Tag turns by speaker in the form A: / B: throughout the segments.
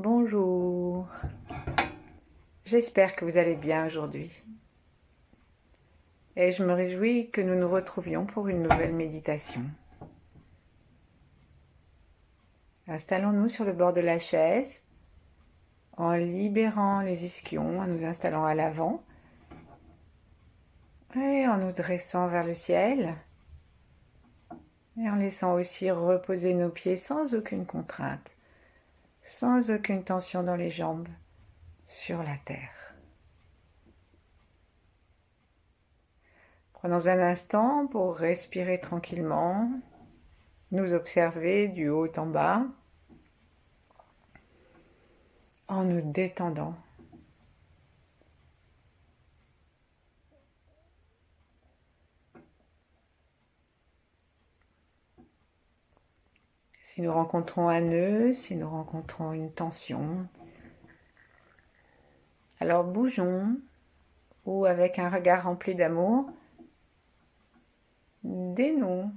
A: Bonjour, j'espère que vous allez bien aujourd'hui et je me réjouis que nous nous retrouvions pour une nouvelle méditation. Installons-nous sur le bord de la chaise en libérant les ischions, en nous installant à l'avant et en nous dressant vers le ciel et en laissant aussi reposer nos pieds sans aucune contrainte, sans aucune tension dans les jambes, sur la terre. Prenons un instant pour respirer tranquillement, nous observer du haut en bas, en nous détendant. Si nous rencontrons un nœud, si nous rencontrons une tension, alors bougeons ou avec un regard rempli d'amour, dénouons.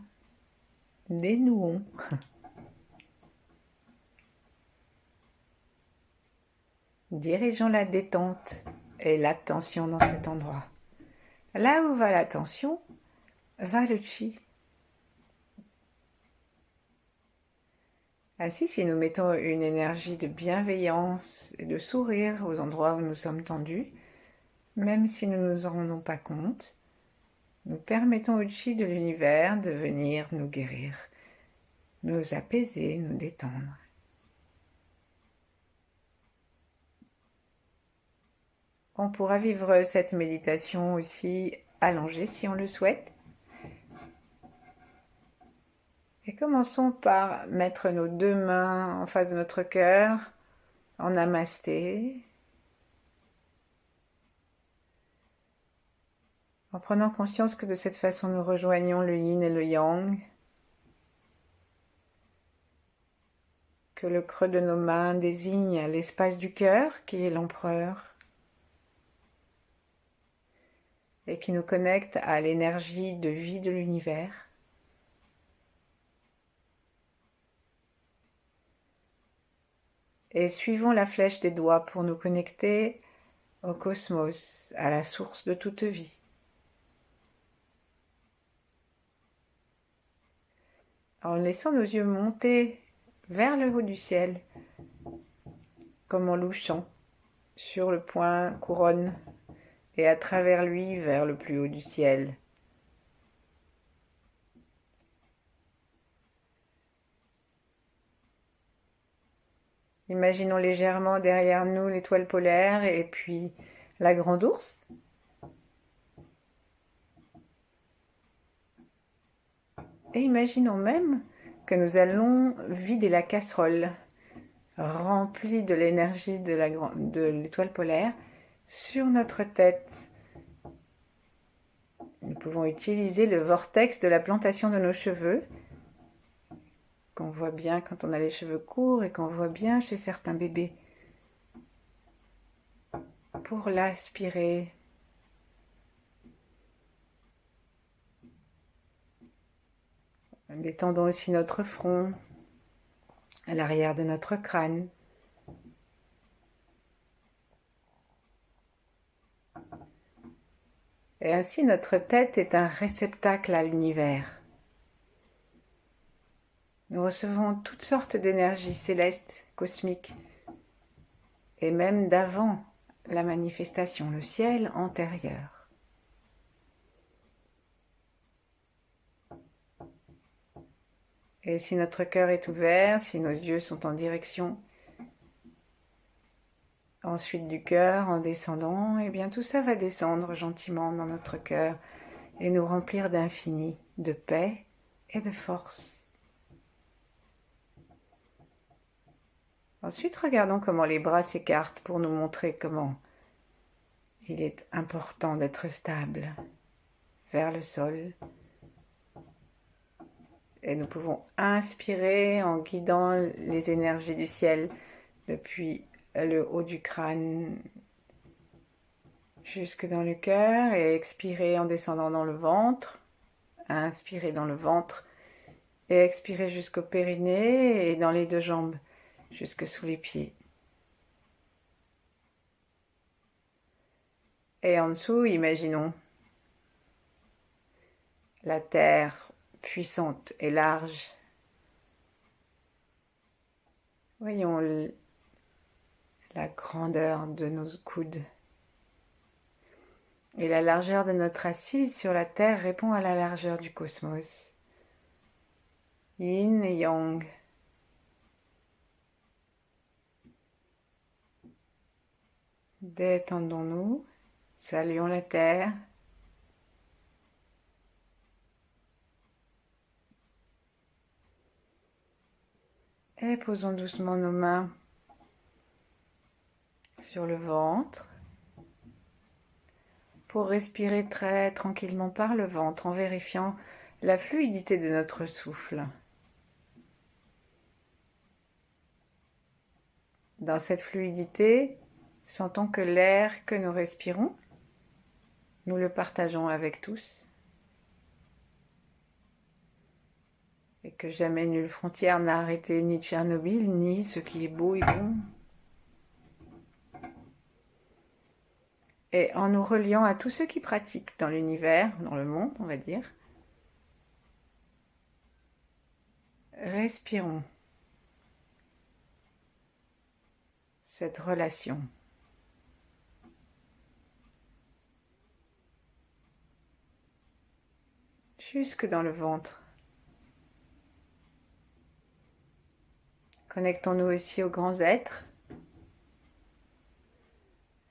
A: Dirigeons la détente et l'attention dans cet endroit. Là où va l'attention, va le chi. Ainsi, si nous mettons une énergie de bienveillance et de sourire aux endroits où nous sommes tendus, même si nous ne nous en rendons pas compte, nous permettons au chi de l'univers de venir nous guérir, nous apaiser, nous détendre. On pourra vivre cette méditation aussi allongée si on le souhaite. Et commençons par mettre nos deux mains en face de notre cœur, en namasté, en prenant conscience que de cette façon nous rejoignons le yin et le yang, que le creux de nos mains désigne l'espace du cœur qui est l'empereur et qui nous connecte à l'énergie de vie de l'univers. Et suivons la flèche des doigts pour nous connecter au cosmos, à la source de toute vie. En laissant nos yeux monter vers le haut du ciel, comme en louchant sur le point couronne et à travers lui vers le plus haut du ciel. Imaginons légèrement derrière nous l'étoile polaire et puis la grande ours. Et imaginons même que nous allons vider la casserole remplie de l'énergie de l'étoile polaire sur notre tête. Nous pouvons utiliser le vortex de la plantation de nos cheveux, qu'on voit bien quand on a les cheveux courts et qu'on voit bien chez certains bébés, pour l'aspirer. Détendons aussi notre front, à l'arrière de notre crâne. Et ainsi notre tête est un réceptacle à l'univers. Nous recevons toutes sortes d'énergies célestes, cosmiques, et même d'avant la manifestation, le ciel antérieur. Et si notre cœur est ouvert, si nos yeux sont en direction ensuite du cœur en descendant, et bien tout ça va descendre gentiment dans notre cœur et nous remplir d'infini, de paix et de force. Ensuite, regardons comment les bras s'écartent pour nous montrer comment il est important d'être stable vers le sol. Et nous pouvons inspirer en guidant les énergies du ciel depuis le haut du crâne jusque dans le cœur et expirer en descendant dans le ventre. Inspirer dans le ventre et expirer jusqu'au périnée et dans les deux jambes jusque sous les pieds. Et en dessous, imaginons la terre puissante et large. Voyons la grandeur de nos coudes. Et la largeur de notre assise sur la terre répond à la largeur du cosmos. Yin et Yang. Détendons-nous, saluons la terre. Et posons doucement nos mains sur le ventre pour respirer très tranquillement par le ventre en vérifiant la fluidité de notre souffle. Dans cette fluidité, sentons que l'air que nous respirons, nous le partageons avec tous et que jamais nulle frontière n'a arrêté ni Tchernobyl, ni ce qui est beau et bon. Et en nous reliant à tous ceux qui pratiquent dans l'univers, dans le monde, on va dire, respirons cette relation. Jusque dans le ventre. Connectons-nous aussi aux grands êtres,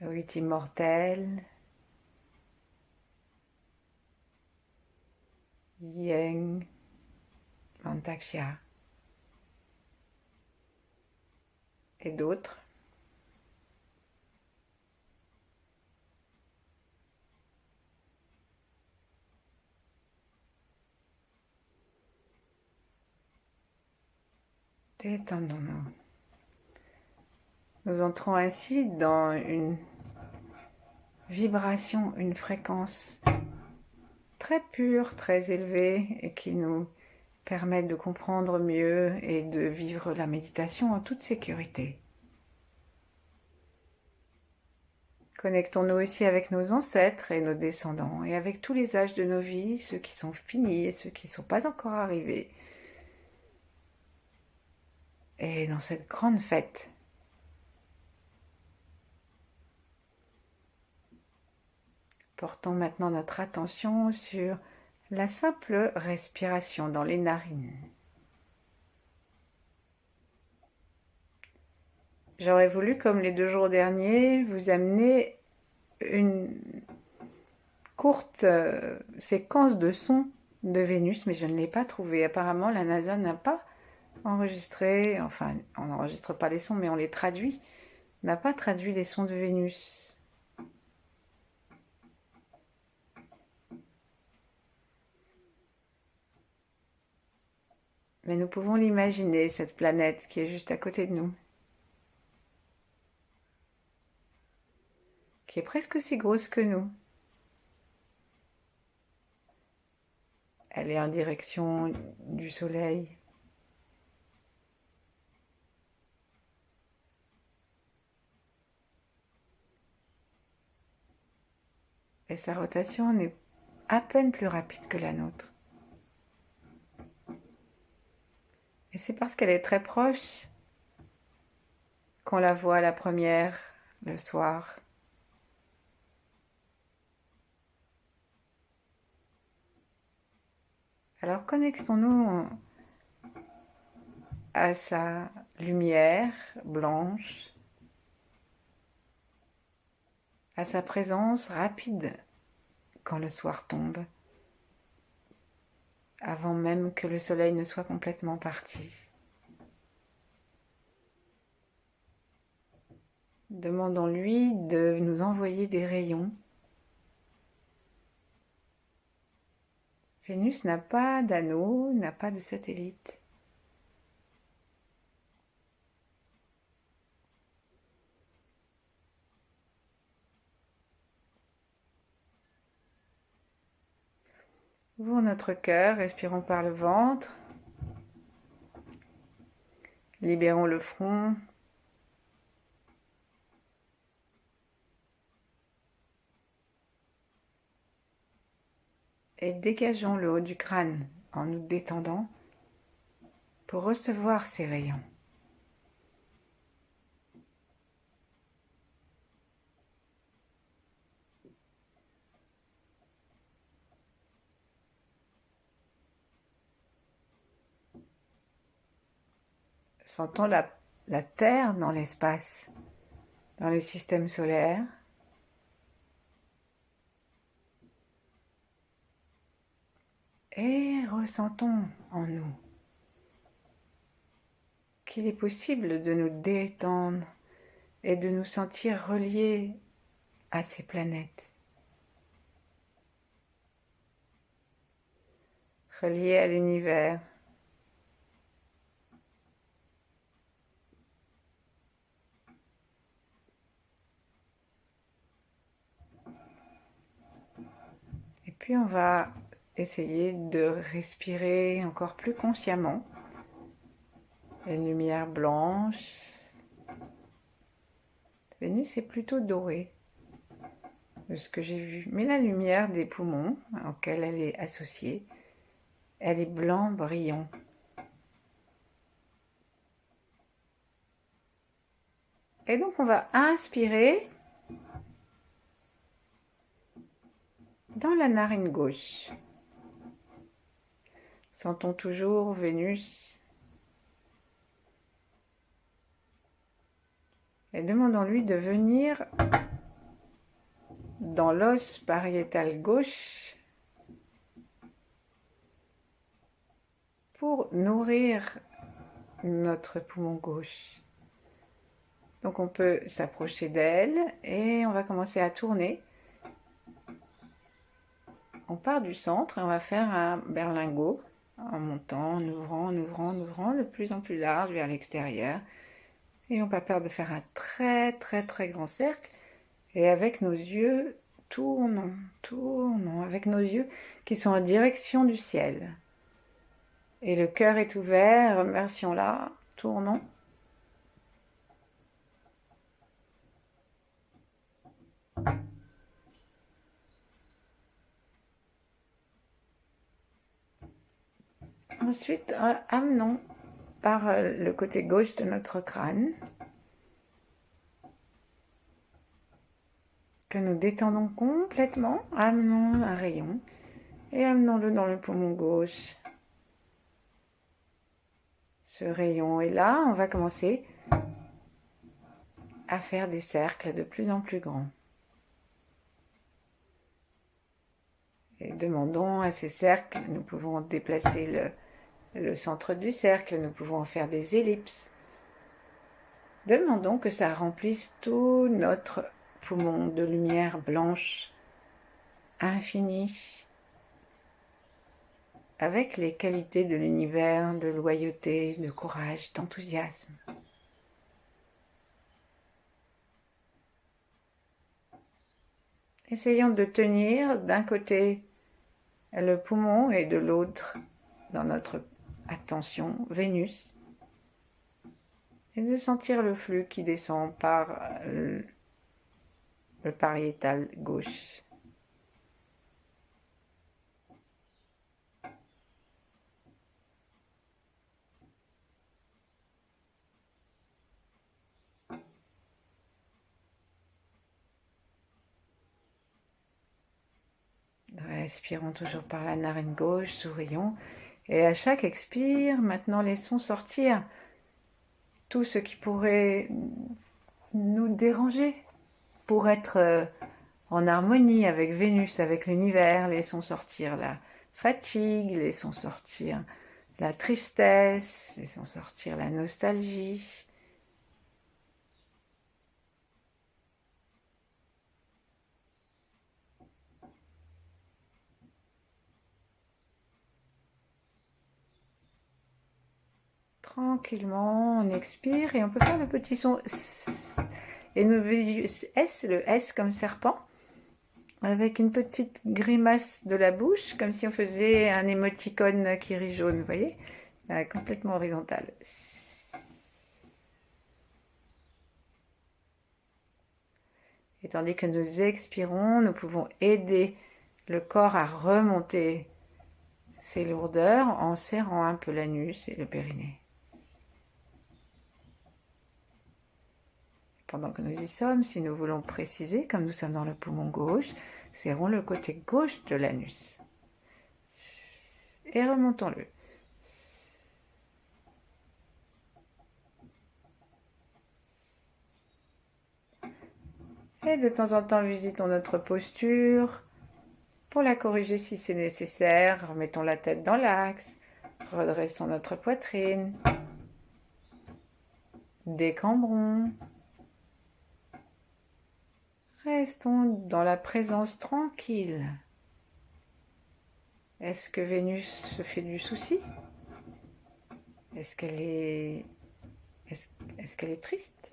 A: aux 8 immortels, Yang, Mantakshya et d'autres. Détendons-nous. Nous entrons ainsi dans une vibration, une fréquence très pure, très élevée et qui nous permet de comprendre mieux et de vivre la méditation en toute sécurité. Connectons-nous aussi avec nos ancêtres et nos descendants et avec tous les âges de nos vies, ceux qui sont finis et ceux qui ne sont pas encore arrivés. Et dans cette grande fête, portons maintenant notre attention sur la simple respiration dans les narines. J'aurais voulu, comme les 2 jours derniers, vous amener une courte séquence de sons de Vénus, mais je ne l'ai pas trouvé. Apparemment, la NASA n'a pas enregistré, enfin, on n'enregistre pas les sons, mais on les traduit, n'a pas traduit les sons de Vénus. Mais nous pouvons l'imaginer, cette planète qui est juste à côté de nous, qui est presque aussi grosse que nous. Elle est en direction du Soleil. Et sa rotation est à peine plus rapide que la nôtre. Et c'est parce qu'elle est très proche qu'on la voit la première le soir. Alors connectons-nous à sa lumière blanche, à sa présence rapide quand le soir tombe, avant même que le soleil ne soit complètement parti. Demandons-lui de nous envoyer des rayons. Vénus n'a pas d'anneau, n'a pas de satellite. Ouvrons notre cœur, respirons par le ventre. Libérons le front. et dégageons le haut du crâne en nous détendant pour recevoir ces rayons. Sentons la Terre dans l'espace, dans le système solaire. Et ressentons en nous qu'il est possible de nous détendre et de nous sentir reliés à ces planètes, reliés à l'univers. Et puis on va essayer de respirer encore plus consciemment. Une lumière blanche. Vénus est plutôt dorée, de ce que j'ai vu. Mais la lumière des poumons, auxquels elle est associée, elle est blanc brillant. Et donc on va inspirer dans la narine gauche. Sentons toujours Vénus. Et demandons-lui de venir dans l'os pariétal gauche pour nourrir notre poumon gauche. Donc on peut s'approcher d'elle et on va commencer à tourner. On part du centre et on va faire un berlingot en montant, en ouvrant, en ouvrant, en ouvrant de plus en plus large vers l'extérieur. Et on n'a pas peur de faire un très très très grand cercle. Et avec nos yeux, tournons, tournons, avec nos yeux qui sont en direction du ciel. Et le cœur est ouvert, remercions-la, tournons. Ensuite, amenons par le côté gauche de notre crâne, que nous détendons complètement, amenons un rayon et amenons-le dans le poumon gauche. Ce rayon est là, on va commencer à faire des cercles de plus en plus grands. Et demandons à ces cercles, nous pouvons déplacer le centre du cercle, nous pouvons en faire des ellipses. Demandons que ça remplisse tout notre poumon de lumière blanche, infinie, avec les qualités de l'univers, de loyauté, de courage, d'enthousiasme. Essayons de tenir d'un côté le poumon et de l'autre, dans notre attention, Vénus, et de sentir le flux qui descend par le pariétal gauche. Respirons toujours par la narine gauche, sourions. Et à chaque expire, maintenant laissons sortir tout ce qui pourrait nous déranger pour être en harmonie avec Vénus, avec l'univers. Laissons sortir la fatigue, laissons sortir la tristesse, laissons sortir la nostalgie. Tranquillement, on expire et on peut faire le petit son S. Et nous S, le S comme serpent, avec une petite grimace de la bouche, comme si on faisait un émoticône qui rit jaune, vous voyez, complètement horizontal. Et tandis que nous expirons, nous pouvons aider le corps à remonter ses lourdeurs en serrant un peu l'anus et le périnée. Pendant que nous y sommes, si nous voulons préciser, comme nous sommes dans le poumon gauche, serrons le côté gauche de l'anus. Et remontons-le. Et de temps en temps, visitons notre posture pour la corriger si c'est nécessaire. Remettons la tête dans l'axe, redressons notre poitrine, décambrons. Restons dans la présence tranquille. Est-ce que Vénus se fait du souci? Est-ce qu'elle est... Est-ce qu'elle est triste?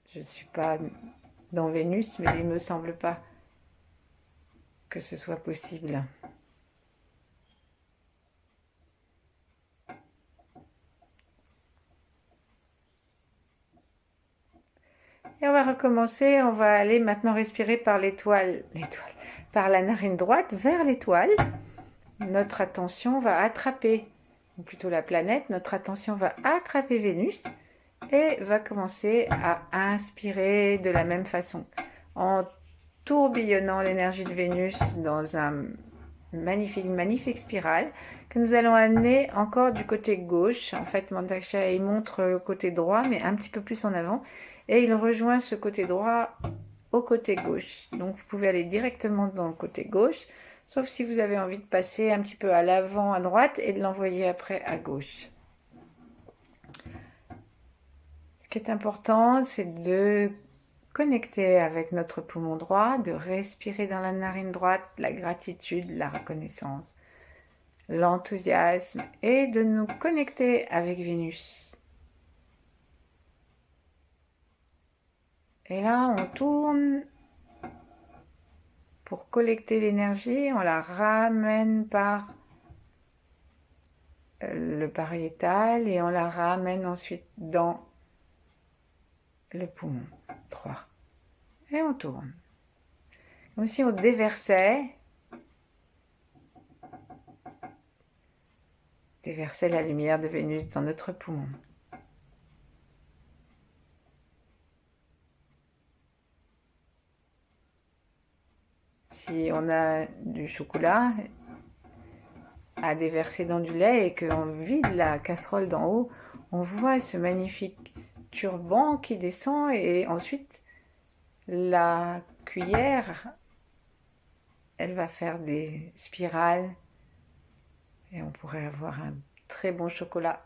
A: Je ne suis pas dans Vénus, mais il ne me semble pas que ce soit possible. Et on va recommencer, on va aller maintenant respirer par l'étoile, par la narine droite vers l'étoile. Notre attention va attraper, ou plutôt la planète, notre attention va attraper Vénus et va commencer à inspirer de la même façon, en tourbillonnant l'énergie de Vénus dans une magnifique spirale que nous allons amener encore du côté gauche. En fait, Mandaksha, il montre le côté droit, mais un petit peu plus en avant, et il rejoint ce côté droit au côté gauche. Donc, vous pouvez aller directement dans le côté gauche, sauf si vous avez envie de passer un petit peu à l'avant à droite et de l'envoyer après à gauche. Ce qui est important, c'est de connecter avec notre poumon droit, de respirer dans la narine droite la gratitude, la reconnaissance, l'enthousiasme et de nous connecter avec Vénus. Et là, on tourne pour collecter l'énergie, on la ramène par le pariétal et on la ramène ensuite dans le poumon 3. Et on tourne. Comme si on déversait la lumière de Vénus dans notre poumon. Si on a du chocolat à déverser dans du lait et qu'on vide la casserole d'en haut, on voit ce magnifique turban qui descend et ensuite la cuillère, elle va faire des spirales et on pourrait avoir un très bon chocolat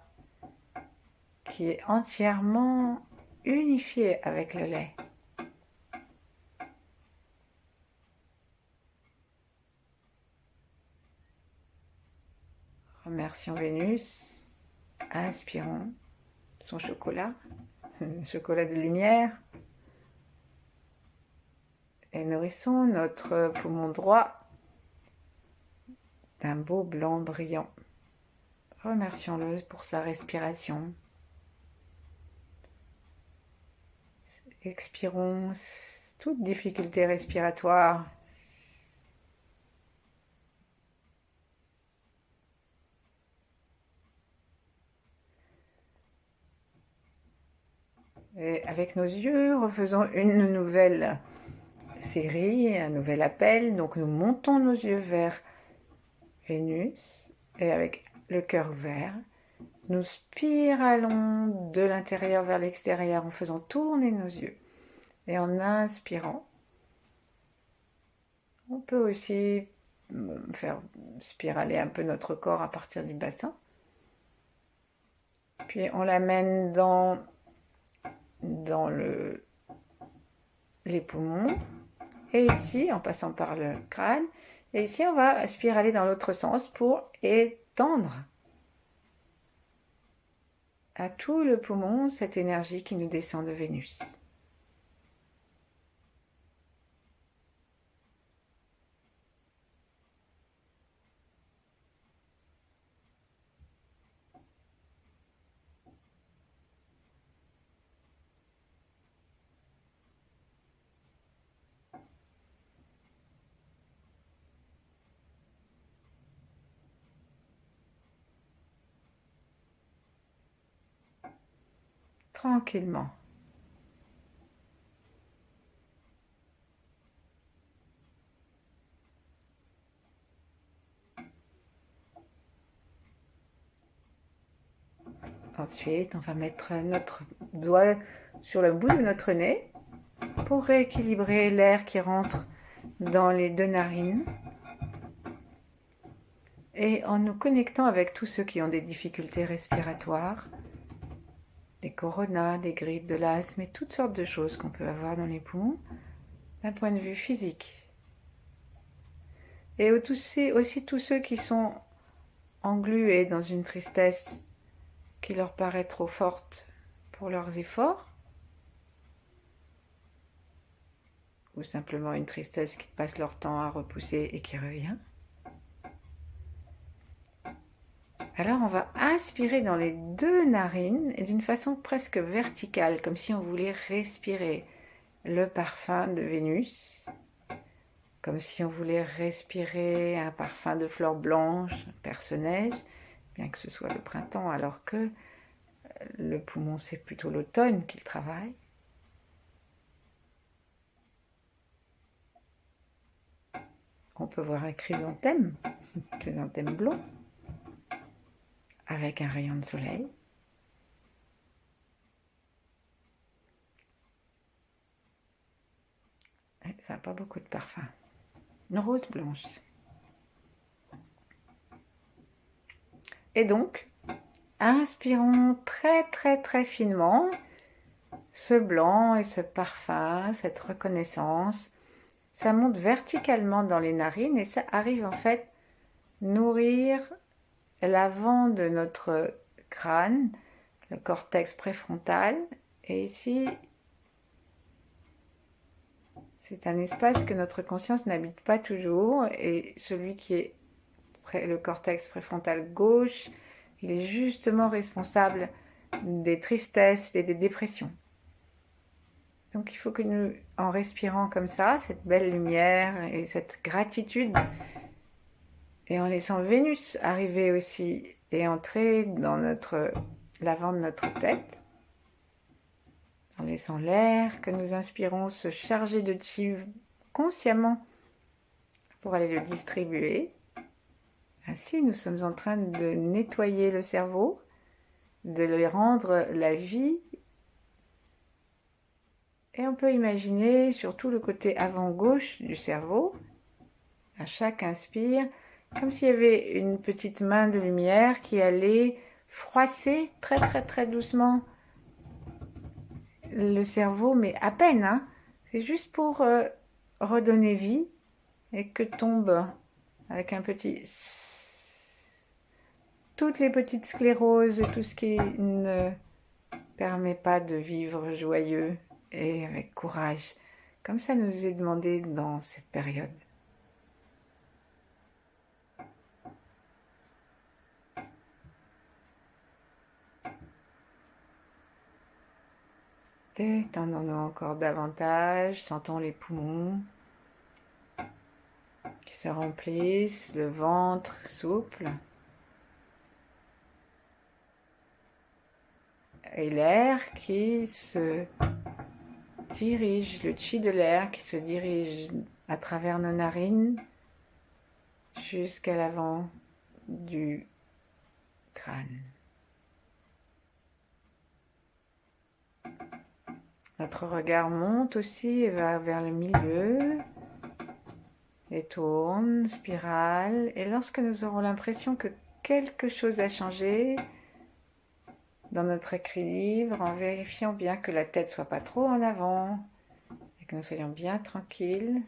A: qui est entièrement unifié avec le lait. Remercions Vénus, inspirons son chocolat, chocolat de lumière, et nourrissons notre poumon droit d'un beau blanc brillant. Remercions-le pour sa respiration. Expirons toute difficulté respiratoire. Et avec nos yeux, refaisons une nouvelle série, un nouvel appel. Donc nous montons nos yeux vers Vénus et avec le cœur ouvert, nous spiralons de l'intérieur vers l'extérieur en faisant tourner nos yeux. Et en inspirant, on peut aussi faire spiraler un peu notre corps à partir du bassin. Puis on l'amène dans les poumons. Et ici, en passant par le crâne. Et ici, on va spiraler dans l'autre sens pour étendre à tout le poumon cette énergie qui nous descend de Vénus. tranquillement. Ensuite, on va mettre notre doigt sur le bout de notre nez pour rééquilibrer l'air qui rentre dans les deux narines. Et en nous connectant avec tous ceux qui ont des difficultés respiratoires, des coronas, des grippes, de l'asthme et toutes sortes de choses qu'on peut avoir dans les poumons d'un point de vue physique. Et aussi tous ceux qui sont englués dans une tristesse qui leur paraît trop forte pour leurs efforts, ou simplement une tristesse qui passe leur temps à repousser et qui revient. Alors on va inspirer dans les deux narines et d'une façon presque verticale, comme si on voulait respirer le parfum de Vénus, comme si on voulait respirer un parfum de fleurs blanches, perce-neige, bien que ce soit le printemps, alors que le poumon c'est plutôt l'automne qu'il travaille. On peut voir un chrysanthème blond, avec un rayon de soleil. Ça n'a pas beaucoup de parfum. Une rose blanche. Et donc, inspirons très très très finement ce blanc et ce parfum, cette reconnaissance. Ça monte verticalement dans les narines et ça arrive en fait nourrir l'avant de notre crâne, le cortex préfrontal. Et ici, c'est un espace que notre conscience n'habite pas toujours et celui qui est le cortex préfrontal gauche, il est justement responsable des tristesses et des dépressions. Donc il faut que nous, en respirant comme ça, cette belle lumière et cette gratitude, et en laissant Vénus arriver aussi et entrer dans l'avant de notre tête, en laissant l'air que nous inspirons se charger de chi consciemment pour aller le distribuer. Ainsi, nous sommes en train de nettoyer le cerveau, de lui rendre la vie. Et on peut imaginer surtout le côté avant-gauche du cerveau, à chaque inspire, comme s'il y avait une petite main de lumière qui allait froisser très très très doucement le cerveau, mais à peine, hein. C'est juste pour redonner vie et que tombe avec un petit... toutes les petites scléroses, tout ce qui ne permet pas de vivre joyeux et avec courage, comme ça nous est demandé dans cette période. Détendons-nous encore davantage, sentons les poumons qui se remplissent, le ventre souple. Et l'air qui se dirige, le chi de l'air qui se dirige à travers nos narines jusqu'à l'avant du crâne. Notre regard monte aussi et va vers le milieu et tourne, spirale. Et lorsque nous aurons l'impression que quelque chose a changé dans notre équilibre, en vérifiant bien que la tête soit pas trop en avant et que nous soyons bien tranquilles,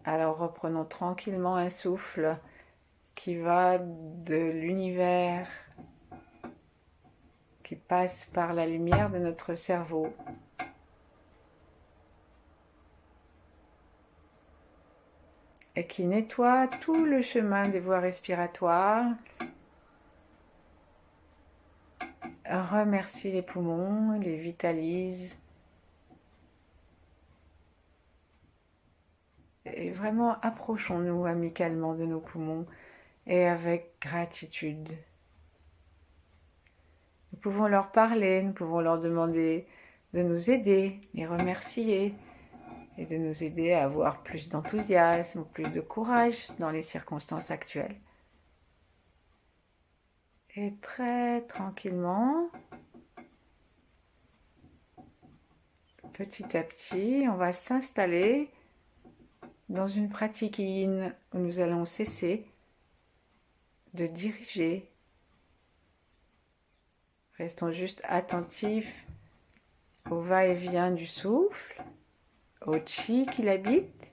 A: alors reprenons tranquillement un souffle qui va de l'univers, qui passe par la lumière de notre cerveau et qui nettoie tout le chemin des voies respiratoires, remercie les poumons, les vitalise et vraiment approchons-nous amicalement de nos poumons et avec gratitude Nous pouvons leur parler, nous pouvons leur demander de nous aider, les remercier et de nous aider à avoir plus d'enthousiasme, plus de courage dans les circonstances actuelles. Et très tranquillement, petit à petit, on va s'installer dans une pratique yin où nous allons cesser de diriger. Restons juste attentifs au va-et-vient du souffle, au chi qui l'habite.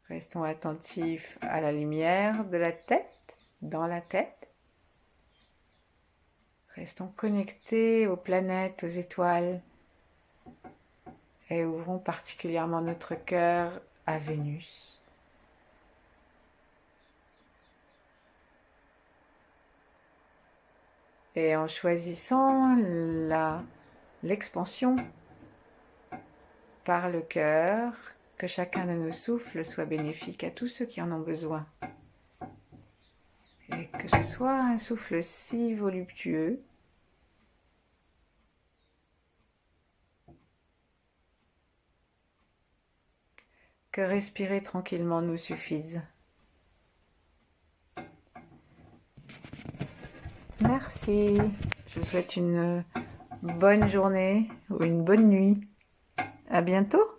A: Restons attentifs à la lumière de la tête, dans la tête. Restons connectés aux planètes, aux étoiles et ouvrons particulièrement notre cœur à Vénus. Et en choisissant l'expansion par le cœur, que chacun de nos souffles soit bénéfique à tous ceux qui en ont besoin. Et que ce soit un souffle si voluptueux que respirer tranquillement nous suffise. Merci. Je vous souhaite une bonne journée ou une bonne nuit. À bientôt.